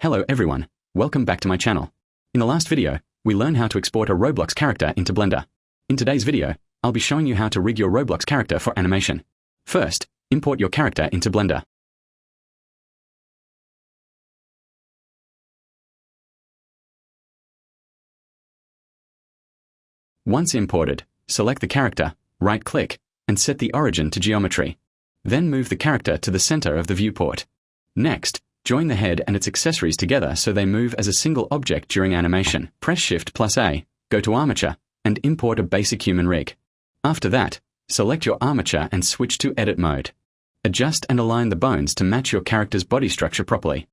Hello everyone, welcome back to my channel. In the last video, we learned how to export a Roblox character into Blender. In today's video, I'll be showing you how to rig your Roblox character for animation. First, import your character into Blender. Once imported, select the character, right-click, and set the origin to geometry. Then move the character to the center of the viewport. Next, join the head and its accessories together so they move as a single object during animation. Press Shift+A, go to Armature, and import a basic human rig. After that, select your armature and switch to Edit mode. Adjust and align the bones to match your character's body structure properly.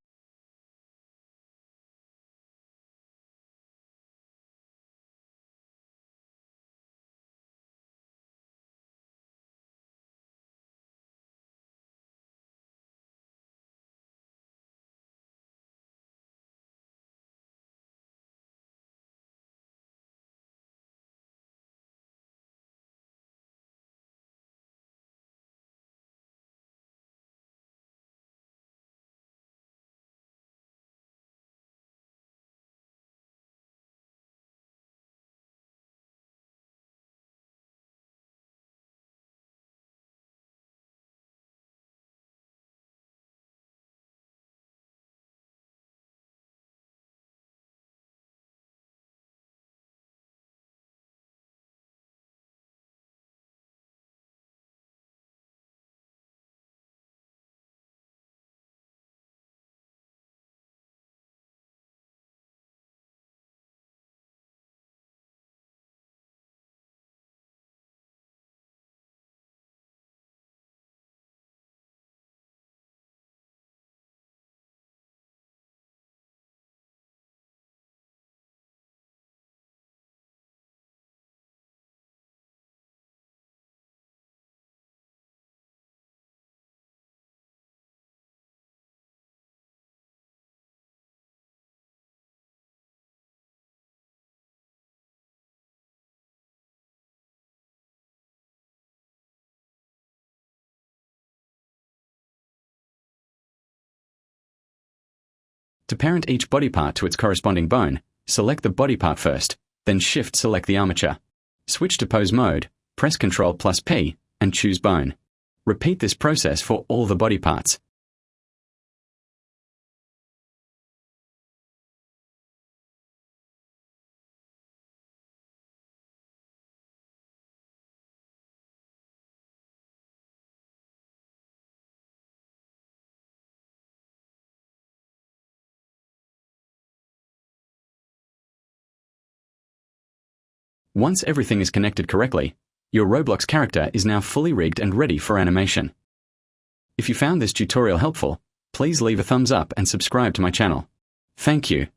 To parent each body part to its corresponding bone, select the body part first, then Shift-select the armature. Switch to pose mode, press Ctrl+P, and choose bone. Repeat this process for all the body parts. Once everything is connected correctly, your Roblox character is now fully rigged and ready for animation. If you found this tutorial helpful, please leave a thumbs up and subscribe to my channel. Thank you.